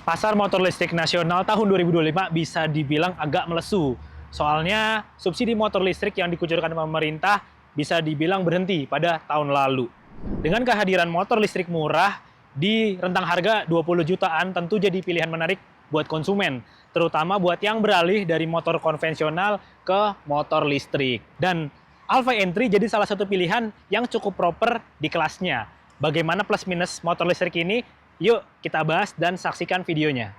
Pasar motor listrik nasional tahun 2025 bisa dibilang agak melesu. Soalnya subsidi motor listrik yang dikucurkan pemerintah bisa dibilang berhenti pada tahun lalu. Dengan kehadiran motor listrik murah di rentang harga 20 jutaan tentu jadi pilihan menarik buat konsumen, terutama buat yang beralih dari motor konvensional ke motor listrik. Dan Alfa Entry jadi salah satu pilihan yang cukup proper di kelasnya. Bagaimana plus minus motor listrik ini? Yuk kita bahas dan saksikan videonya.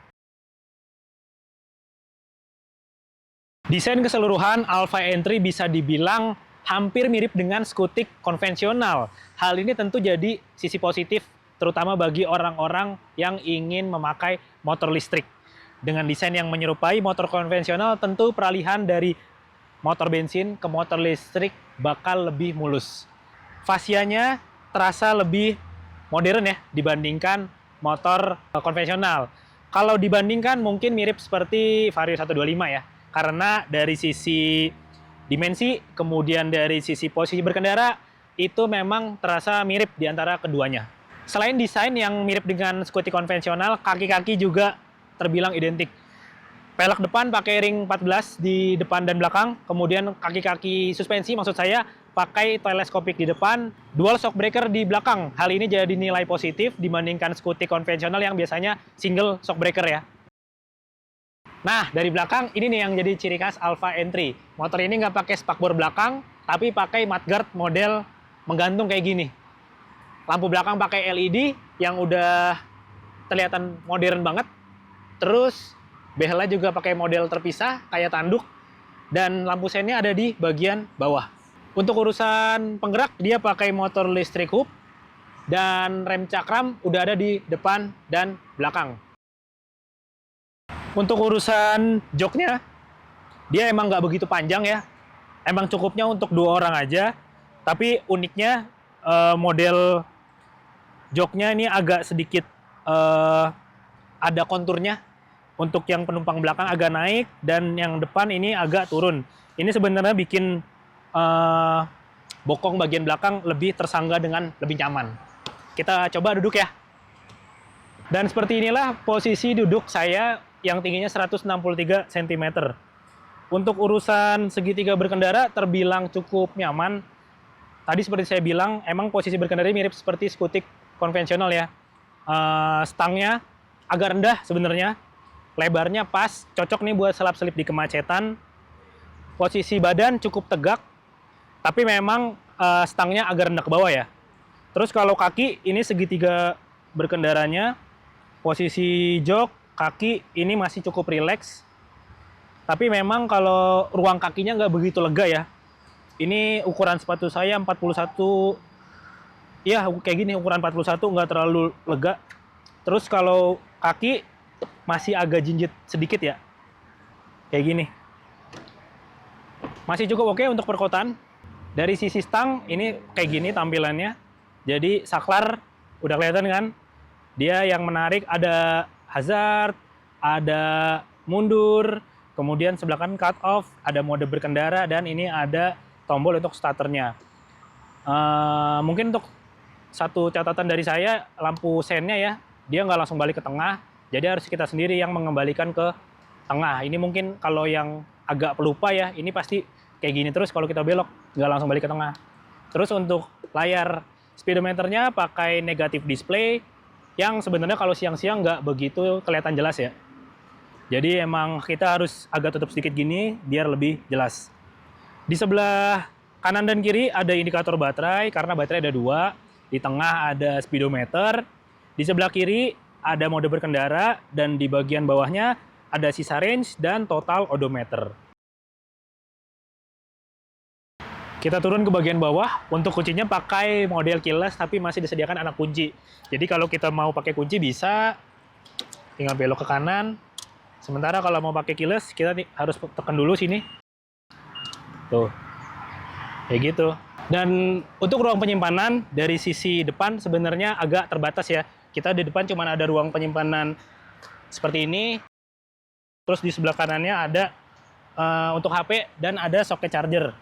Desain keseluruhan Alfa Entry bisa dibilang hampir mirip dengan skutik konvensional. Hal ini tentu jadi sisi positif, terutama bagi orang-orang yang ingin memakai motor listrik. Dengan desain yang menyerupai motor konvensional, tentu peralihan dari motor bensin ke motor listrik bakal lebih mulus. Fasianya terasa lebih modern ya dibandingkan motor konvensional. Kalau dibandingkan mungkin mirip seperti Vario 125 ya. Karena dari sisi dimensi, kemudian dari sisi posisi berkendara, itu memang terasa mirip di antara keduanya. Selain desain yang mirip dengan skutik konvensional, kaki-kaki juga terbilang identik. Pelek depan pakai ring 14 di depan dan belakang, kemudian kaki-kaki suspensi maksud saya pakai teleskopik di depan, dual shock breaker di belakang. Hal ini jadi nilai positif dibandingkan skutik konvensional yang biasanya single shock breaker ya. Nah, dari belakang ini nih yang jadi ciri khas Alfa Entry. Motor ini nggak pakai spakbor belakang, tapi pakai mudguard model menggantung kayak gini. Lampu belakang pakai LED yang udah kelihatan modern banget. Terus behelnya juga pakai model terpisah kayak tanduk, dan lampu sennya ada di bagian bawah. Untuk urusan penggerak, dia pakai motor listrik hub, dan rem cakram udah ada di depan dan belakang. Untuk urusan joknya, dia emang nggak begitu panjang ya. Emang cukupnya untuk 2 orang aja. Tapi uniknya, model joknya ini agak sedikit ada konturnya. Untuk yang penumpang belakang agak naik, dan yang depan ini agak turun. Ini sebenarnya bikin bokong bagian belakang lebih tersangga dengan lebih nyaman. Kita coba duduk ya. Dan seperti inilah posisi duduk saya yang tingginya 163 cm. Untuk urusan segitiga berkendara terbilang cukup nyaman. Tadi seperti saya bilang, emang posisi berkendara mirip seperti skutik konvensional ya. Stangnya agak rendah sebenarnya. Lebarnya pas, cocok nih buat selap-selip di kemacetan. Posisi badan cukup tegak, tapi memang stangnya agak rendah ke bawah ya. Terus kalau kaki, ini segitiga berkendaranya, posisi jok, kaki ini masih cukup rileks. Tapi memang kalau ruang kakinya nggak begitu lega ya. Ini ukuran sepatu saya 41, ya kayak gini ukuran 41, nggak terlalu lega. Terus kalau kaki masih agak jinjit sedikit ya. Kayak gini. Masih cukup oke untuk perkotaan. Dari sisi stang, ini kayak gini tampilannya. Jadi saklar, udah kelihatan kan? Dia yang menarik ada hazard, ada mundur, kemudian sebelah kanan cut off, ada mode berkendara, dan ini ada tombol untuk starternya. Mungkin untuk satu catatan dari saya, lampu sennya ya, dia nggak langsung balik ke tengah, jadi harus kita sendiri yang mengembalikan ke tengah. Ini mungkin kalau yang agak pelupa ya, ini pasti kayak gini terus kalau kita belok, nggak langsung balik ke tengah. Terus untuk layar speedometernya pakai negatif display, yang sebenarnya kalau siang-siang nggak begitu kelihatan jelas ya. Jadi emang kita harus agak tutup sedikit gini, biar lebih jelas. Di sebelah kanan dan kiri ada indikator baterai, karena baterai ada 2. Di tengah ada speedometer. Di sebelah kiri ada mode berkendara, dan di bagian bawahnya ada sisa range dan total odometer. Kita turun ke bagian bawah. Untuk kuncinya pakai model keyless, tapi masih disediakan anak kunci. Jadi kalau kita mau pakai kunci bisa tinggal belok ke kanan. Sementara kalau mau pakai keyless, kita harus tekan dulu sini. Tuh. Kayak gitu. Dan untuk ruang penyimpanan dari sisi depan sebenarnya agak terbatas ya. Kita di depan cuma ada ruang penyimpanan seperti ini. Terus di sebelah kanannya ada untuk HP, dan ada soket charger.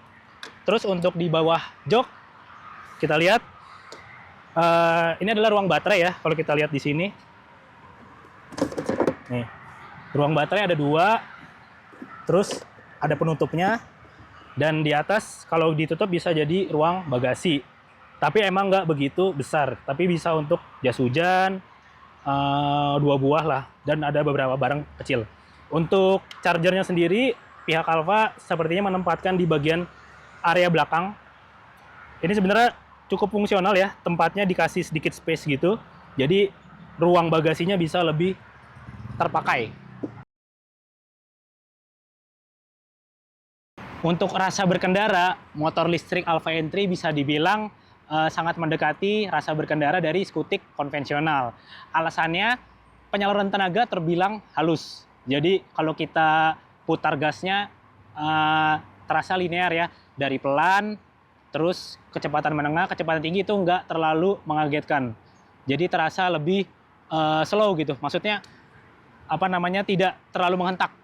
Terus untuk di bawah jok, kita lihat ini adalah ruang baterai ya. Kalau kita lihat di sini, Nih, ruang baterai ada 2, terus ada penutupnya, dan di atas kalau ditutup bisa jadi ruang bagasi. Tapi emang nggak begitu besar, tapi bisa untuk jas hujan, 2 buah lah, dan ada beberapa barang kecil. Untuk chargernya sendiri, pihak Alfa sepertinya menempatkan di bagian area belakang. Ini sebenarnya cukup fungsional ya, tempatnya dikasih sedikit space gitu, jadi ruang bagasinya bisa lebih terpakai. Untuk rasa berkendara, motor listrik Alfa Entry bisa dibilang sangat mendekati rasa berkendara dari skutik konvensional. Alasannya, penyaluran tenaga terbilang halus. Jadi kalau kita putar gasnya terasa linear ya, dari pelan, terus kecepatan menengah, kecepatan tinggi itu nggak terlalu mengagetkan. Jadi terasa lebih slow gitu. Maksudnya tidak terlalu menghentak.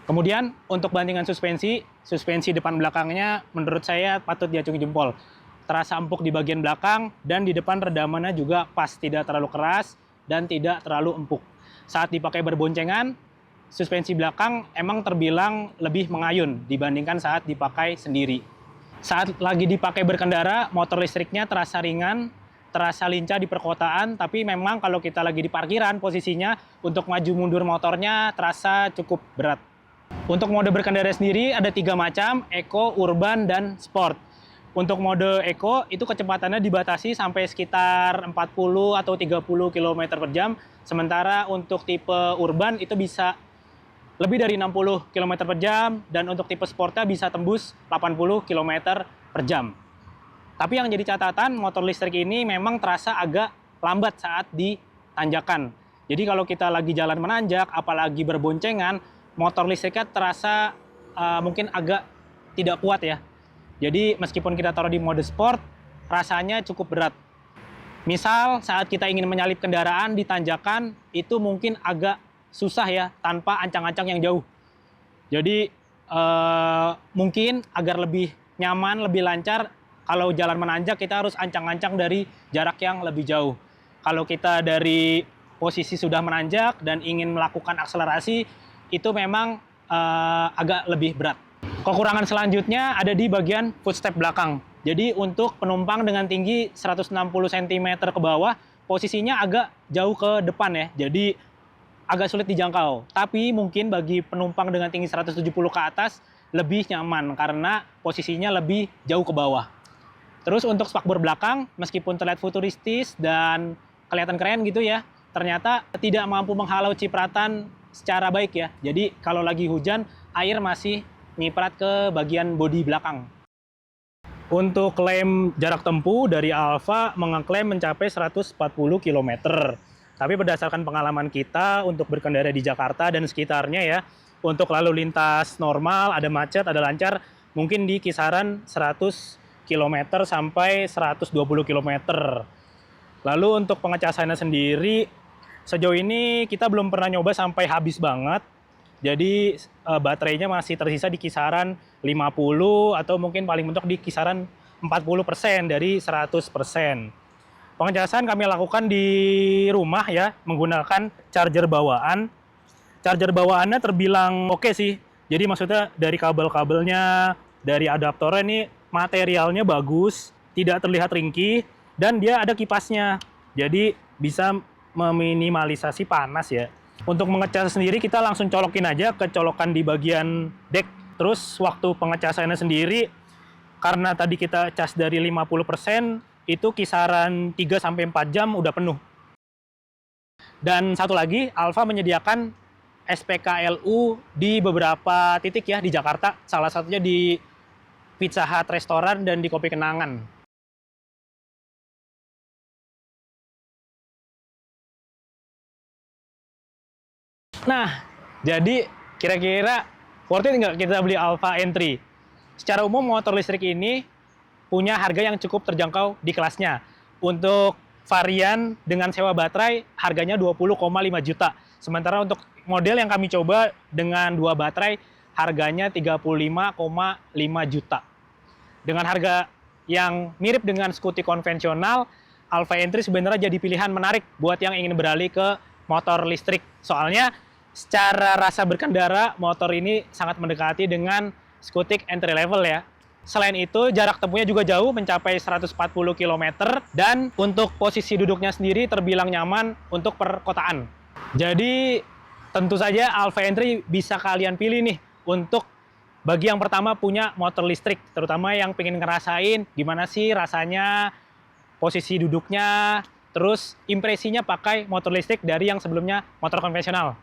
Kemudian untuk bandingan suspensi depan belakangnya menurut saya patut diacungi jempol. Terasa empuk di bagian belakang dan di depan redamannya juga pas, tidak terlalu keras dan tidak terlalu empuk. Saat dipakai berboncengan, suspensi belakang emang terbilang lebih mengayun dibandingkan saat dipakai sendiri. Saat lagi dipakai berkendara, motor listriknya terasa ringan, terasa lincah di perkotaan, tapi memang kalau kita lagi di parkiran posisinya untuk maju mundur motornya terasa cukup berat. Untuk mode berkendara sendiri ada 3 macam, Eco, Urban, dan Sport. Untuk mode Eco itu kecepatannya dibatasi sampai sekitar 40 atau 30 km per jam. Sementara untuk tipe Urban itu bisa lebih dari 60 km per jam, dan untuk tipe Sportnya bisa tembus 80 km per jam. Tapi yang jadi catatan, motor listrik ini memang terasa agak lambat saat di tanjakan. Jadi kalau kita lagi jalan menanjak, apalagi berboncengan, motor listriknya terasa mungkin agak tidak kuat ya. Jadi meskipun kita taruh di mode sport, rasanya cukup berat. Misal saat kita ingin menyalip kendaraan di tanjakan, itu mungkin agak susah ya, tanpa ancang-ancang yang jauh. Jadi mungkin agar lebih nyaman, lebih lancar, kalau jalan menanjak kita harus ancang-ancang dari jarak yang lebih jauh. Kalau kita dari posisi sudah menanjak dan ingin melakukan akselerasi, itu memang agak lebih berat. Kekurangan selanjutnya ada di bagian footstep belakang. Jadi untuk penumpang dengan tinggi 160 cm ke bawah, posisinya agak jauh ke depan ya. Jadi agak sulit dijangkau. Tapi mungkin bagi penumpang dengan tinggi 170 ke atas lebih nyaman karena posisinya lebih jauh ke bawah. Terus untuk spakbor belakang, meskipun terlihat futuristis dan kelihatan keren gitu ya, ternyata tidak mampu menghalau cipratan secara baik ya. Jadi kalau lagi hujan, air masih nyiprat ke bagian bodi belakang. Untuk klaim jarak tempuh dari Alfa mengeklaim mencapai 140 km. Tapi berdasarkan pengalaman kita untuk berkendara di Jakarta dan sekitarnya ya, untuk lalu lintas normal, ada macet, ada lancar, mungkin di kisaran 100 km sampai 120 km. Lalu untuk pengecasannya sendiri, sejauh ini kita belum pernah nyoba sampai habis banget. Jadi baterainya masih tersisa di kisaran 50 atau mungkin paling mentok di kisaran 40% dari 100%. Pengecasan kami lakukan di rumah ya, menggunakan charger bawaan. Charger bawaannya terbilang oke sih. Jadi maksudnya dari kabel-kabelnya, dari adaptornya ini materialnya bagus, tidak terlihat ringkih, dan dia ada kipasnya. Jadi bisa meminimalisasi panas ya. Untuk mengecas sendiri kita langsung colokin aja ke colokan di bagian deck. Terus waktu pengecasannya sendiri, karena tadi kita cas dari 50%, itu kisaran 3-4 jam udah penuh. Dan satu lagi, Alfa menyediakan SPKLU di beberapa titik ya di Jakarta. Salah satunya di Pizza Hut Restoran dan di Kopi Kenangan. Nah, jadi kira-kira worth it nggak kita beli Alfa Entry? Secara umum motor listrik ini punya harga yang cukup terjangkau di kelasnya. Untuk varian dengan sewa baterai harganya 20,5 juta. Sementara untuk model yang kami coba dengan 2 baterai harganya 35,5 juta. Dengan harga yang mirip dengan skutik konvensional, Alfa Entry sebenarnya jadi pilihan menarik buat yang ingin beralih ke motor listrik. Soalnya secara rasa berkendara, motor ini sangat mendekati dengan skutik entry level ya. Selain itu, jarak tempuhnya juga jauh, mencapai 140 km, dan untuk posisi duduknya sendiri terbilang nyaman untuk perkotaan. Jadi, tentu saja Alfa Entry bisa kalian pilih nih untuk bagi yang pertama punya motor listrik, terutama yang pengen ngerasain gimana sih rasanya, posisi duduknya, terus impresinya pakai motor listrik dari yang sebelumnya motor konvensional.